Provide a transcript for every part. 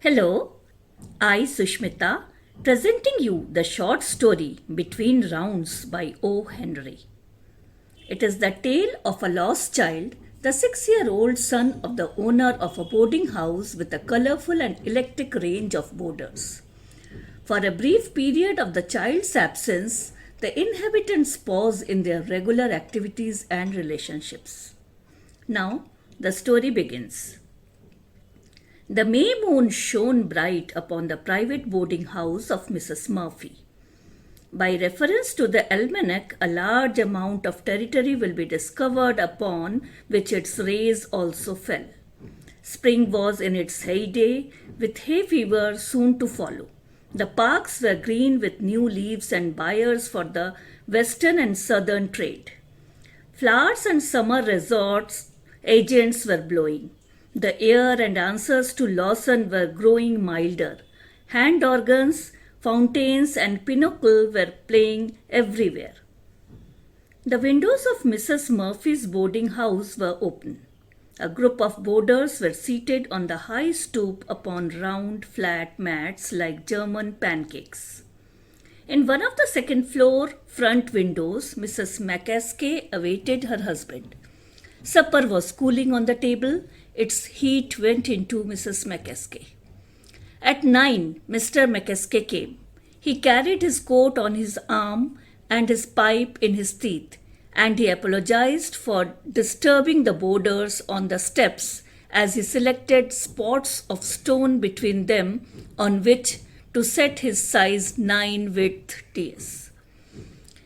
Hello, I Sushmita, presenting you the short story Between Rounds by O. Henry. It is the tale of a lost child, the 6-year-old son of the owner of a boarding house with a colorful and electric range of boarders. For a brief period of the child's absence, the inhabitants pause in their regular activities and relationships. Now, the story begins. The May moon shone bright upon the private boarding house of Mrs. Murphy. By reference to the almanac, a large amount of territory will be discovered upon which its rays also fell. Spring was in its heyday, with hay fever soon to follow. The parks were green with new leaves and buyers for the western and southern trade. Flowers and summer resorts agents were blowing. The air and answers to Lawson were growing milder. Hand organs, fountains, and pinochle were playing everywhere. The windows of Mrs. Murphy's boarding house were open. A group of boarders were seated on the high stoop upon round, flat mats like German pancakes. In one of the second floor front windows, Mrs. McCaskey awaited her husband. Supper was cooling on the table. Its heat went into Mrs. McCaskey. At 9, Mr. McCaskey came. He carried his coat on his arm and his pipe in his teeth, and he apologized for disturbing the boarders on the steps as he selected spots of stone between them on which to set his size 9 width tiers.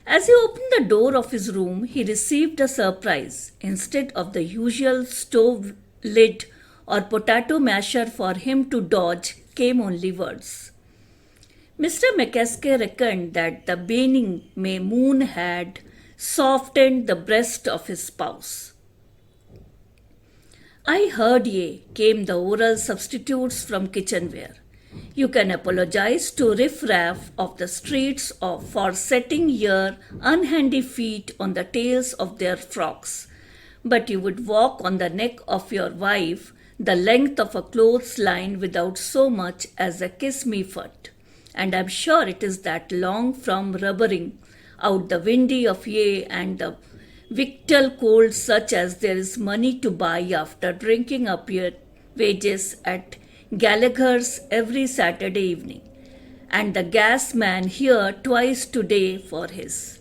As he opened the door of his room, he received a surprise. Instead of the usual stove lid or potato masher for him to dodge, came only words. Mr. McCaskey reckoned that the waning May moon had softened the breast of his spouse. I heard ye, came the oral substitutes from kitchenware. You can apologize to riff-raff of the streets for setting your unhandy feet on the tails of their frocks, but you would walk on the neck of your wife the length of a clothesline without so much as a kiss-me-foot, and I'm sure it is that long from rubbering out the windy of ye and the victual cold such as there is money to buy after drinking up your wages at Gallagher's every Saturday evening, and the gas man here twice today for his.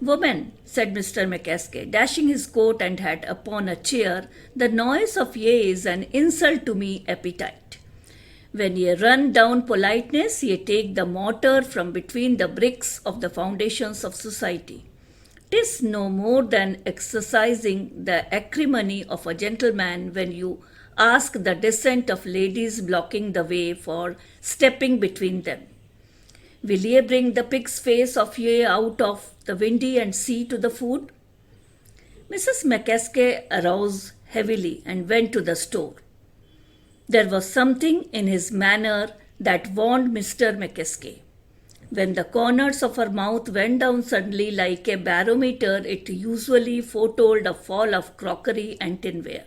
Woman, said Mr. McCaskey, dashing his coat and hat upon a chair, the noise of ye is an insult to me appetite. When ye run down politeness, ye take the mortar from between the bricks of the foundations of society. 'Tis no more than exercising the acrimony of a gentleman when you ask the descent of ladies blocking the way for stepping between them. Will ye bring the pig's face of ye out of the windy and see to the food? Mrs. McCaskey arose heavily and went to the store. There was something in his manner that warned Mr. McCaskey. When the corners of her mouth went down suddenly like a barometer, it usually foretold a fall of crockery and tinware.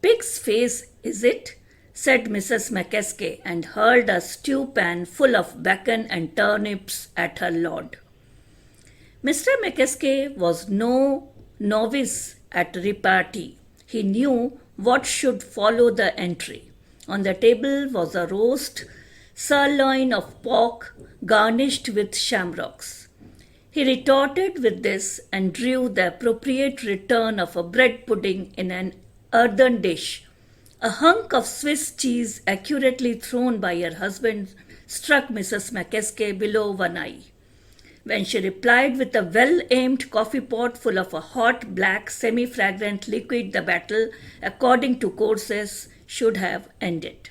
Pig's face, is it? Said Mrs. McCaskey, and hurled a stew pan full of bacon and turnips at her lord. Mr. McCaskey was no novice at repartee. He knew what should follow the entry. On the table was a roast sirloin of pork garnished with shamrocks. He retorted with this and drew the appropriate return of a bread pudding in an earthen dish. A hunk of Swiss cheese accurately thrown by her husband struck Mrs. McCaskey below one eye. When she replied with a well-aimed coffee pot full of a hot, black, semi-fragrant liquid, the battle, according to courses, should have ended.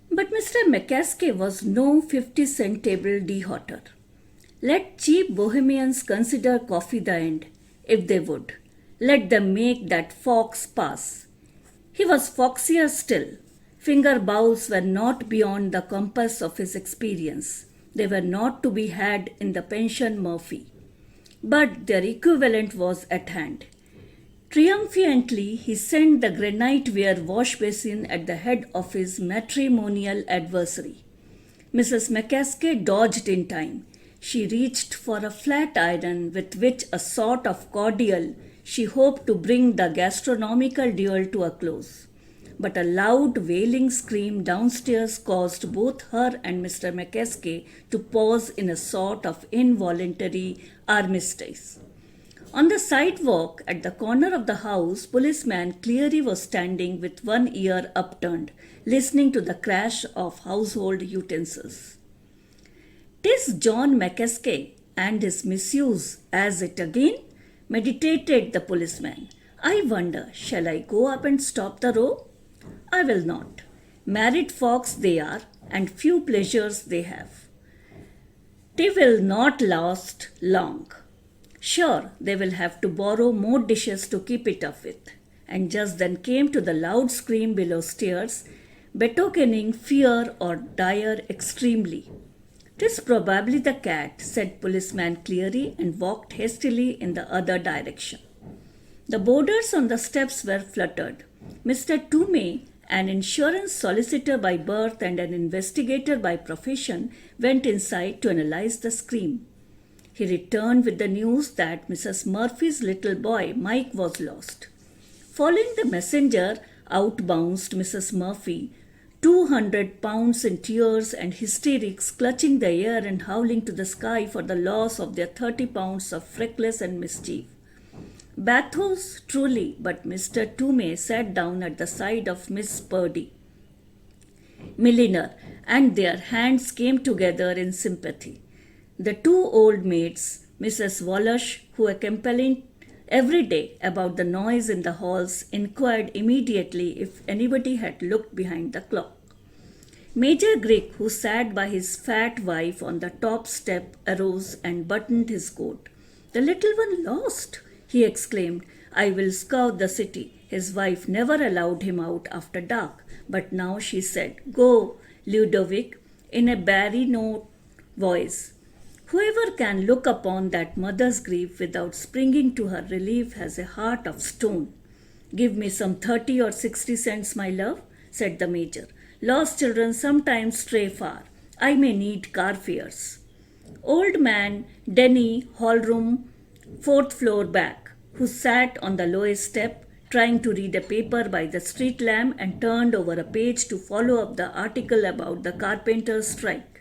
But Mr. McCaskey was no 50-cent table dehotter. Let cheap bohemians consider coffee the end, if they would. Let them make that fox pass. He was foxier still. Finger bowls were not beyond the compass of his experience. They were not to be had in the pension Murphy. But their equivalent was at hand. Triumphantly, he sent the granite-ware wash basin at the head of his matrimonial adversary. Mrs. McCaskey dodged in time. She reached for a flat iron with which a sort of cordial she hoped to bring the gastronomical duel to a close. But a loud wailing scream downstairs caused both her and Mr. McCaskey to pause in a sort of involuntary armistice. On the sidewalk at the corner of the house, policeman Cleary was standing with one ear upturned, listening to the crash of household utensils. "'Tis John McCaskey and his misuse, as it again?" meditated the policeman. "I wonder, shall I go up and stop the row? I will not. Married folks they are, and few pleasures they have. They will not last long. Sure, they will have to borrow more dishes to keep it up with." And just then came to the loud scream below stairs, betokening fear or dire extremely. "'Tis probably the cat," said policeman Cleary, and walked hastily in the other direction. The boarders on the steps were fluttered. Mr. Toomey, an insurance solicitor by birth and an investigator by profession, went inside to analyze the scream. He returned with the news that Mrs. Murphy's little boy, Mike, was lost. Following the messenger, out bounced Mrs. Murphy, 200 pounds in tears and hysterics, clutching the air and howling to the sky for the loss of their 30 pounds of freckles and mischief. Bathos, truly, but Mr. Toomey sat down at the side of Miss Purdy, milliner, and their hands came together in sympathy. The two old maids, Mrs. Wallace, who accompanied every day about the noise in the halls, inquired immediately if anybody had looked behind the clock. Major Grick, who sat by his fat wife on the top step, arose and buttoned his coat. "The little one lost!" he exclaimed. "I will scour the city." His wife never allowed him out after dark, but now she said, "Go, Ludovic," in a baritone voice. Whoever can look upon that mother's grief without springing to her relief has a heart of stone. "Give me some 30 or 60 cents, my love," said the major. "Lost children sometimes stray far. I may need car fares." Old man Denny Hallroom, 4th floor back, who sat on the lowest step, trying to read a paper by the street lamp and turned over a page to follow up the article about the carpenter's strike.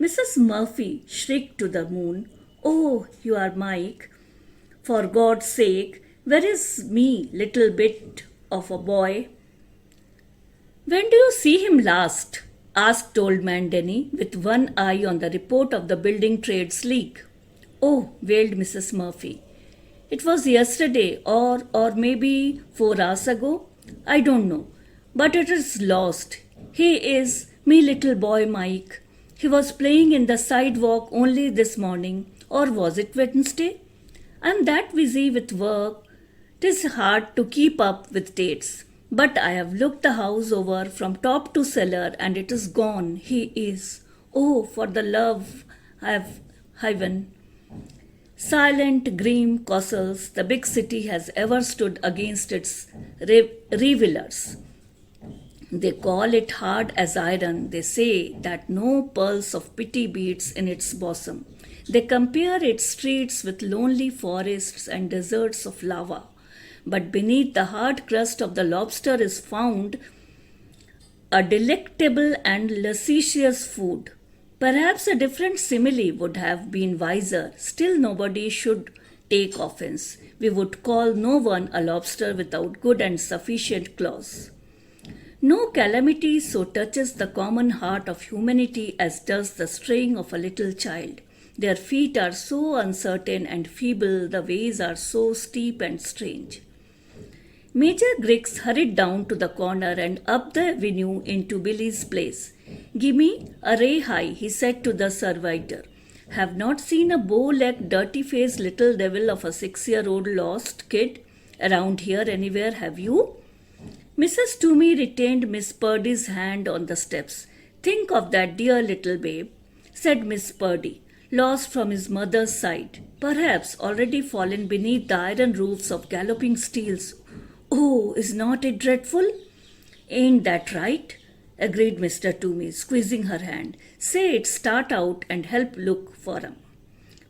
Mrs. Murphy shrieked to the moon, "Oh, you are Mike. For God's sake, where is me, little bit of a boy?" "When do you see him last?" asked old man Denny, with one eye on the report of the Building Trades League. "Oh," wailed Mrs. Murphy, "it was yesterday or maybe 4 hours ago. I don't know. But it is lost. He is me little boy Mike. He was playing in the sidewalk only this morning, or was it Wednesday? I'm that busy with work, 'tis hard to keep up with dates. But I have looked the house over from top to cellar, and it is gone. He is. Oh, for the love of heaven!" Silent, grim castles, the big city has ever stood against its revelers. They call it hard as iron. They say that no pulse of pity beats in its bosom. They compare its streets with lonely forests and deserts of lava. But beneath the hard crust of the lobster is found a delectable and luscious food. Perhaps a different simile would have been wiser. Still, nobody should take offense. We would call no one a lobster without good and sufficient claws. No calamity so touches the common heart of humanity as does the straying of a little child. Their feet are so uncertain and feeble, the ways are so steep and strange. Major Griggs hurried down to the corner and up the avenue into Billy's place. "Gimme a ray high," he said to the servitor. "Have not seen a bow-legged, dirty-faced little devil of a 6-year-old lost kid around here anywhere, have you?" Mrs. Toomey retained Miss Purdy's hand on the steps. "Think of that dear little babe," said Miss Purdy. lost from his mother's sight, perhaps already fallen beneath the iron roofs of galloping steels. Oh, is not it dreadful? Ain't that right? Agreed Mr. Toomey, squeezing her hand. Say it, start out and help look for 'em.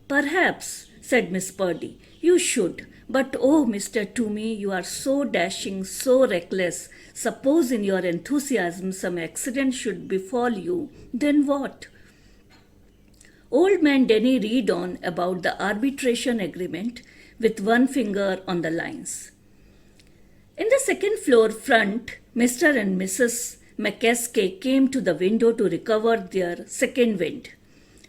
Perhaps, said Miss Purdy, you should. But oh, Mr. Toomey, you are so dashing, so reckless. Suppose in your enthusiasm some accident should befall you, then what? Old man Denny read on about the arbitration agreement with one finger on the lines. In the second floor front, Mr. and Mrs. McKeskey came to the window to recover their second wind.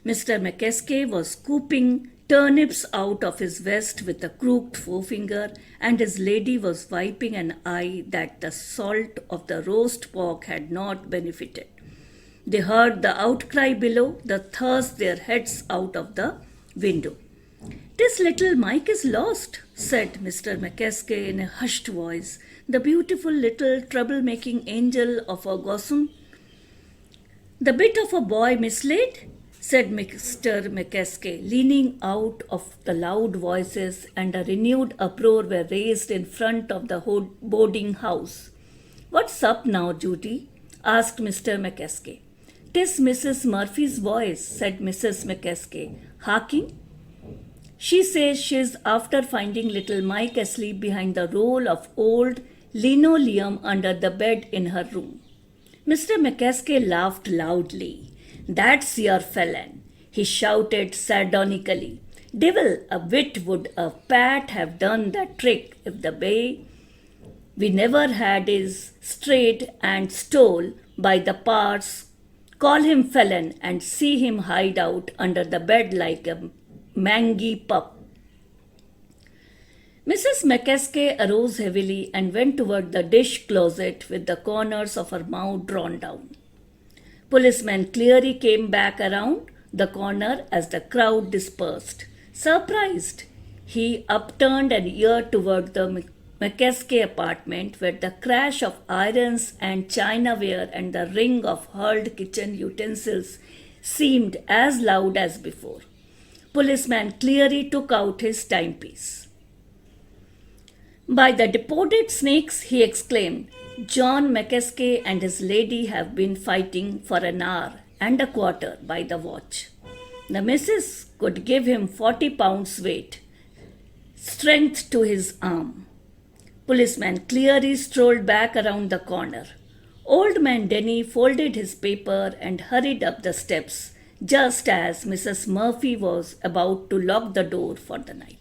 Mr. McKeskey was scooping turnips out of his vest with a crooked forefinger, and his lady was wiping an eye that the salt of the roast pork had not benefited. They heard the outcry below, they thrust their heads out of the window. "'Tis little Mike is lost," said Mr. McKeskey in a hushed voice, "the beautiful little trouble-making angel of a gossoon." "The bit of a boy mislaid?" said Mr. McKeskey, leaning out of the loud voices, and a renewed uproar were raised in front of the boarding house. "What's up now, Judy?" asked Mr. McKeskey. "'Tis Mrs. Murphy's voice," said Mrs. McKeskey. "Harking? She says she's after finding little Mike asleep behind the roll of old linoleum under the bed in her room." Mr. McKeskey laughed loudly. "That's your felon," he shouted sardonically. "Devil a bit would a Pat have done that trick if the bay we never had is straight and stole by the parts. Call him felon and see him hide out under the bed like a mangy pup." Mrs. McKeskey arose heavily and went toward the dish closet with the corners of her mouth drawn down. Policeman Cleary came back around the corner as the crowd dispersed. Surprised, he upturned an ear toward the McKeskey apartment, where the crash of irons and chinaware and the ring of hurled kitchen utensils seemed as loud as before. Policeman Cleary took out his timepiece. "By the deported snakes," he exclaimed, "John McKeskey and his lady have been fighting for an hour and a quarter by the watch. The missus could give him 40 pounds weight, strength to his arm." Policeman Cleary strolled back around the corner. Old man Denny folded his paper and hurried up the steps just as Mrs. Murphy was about to lock the door for the night.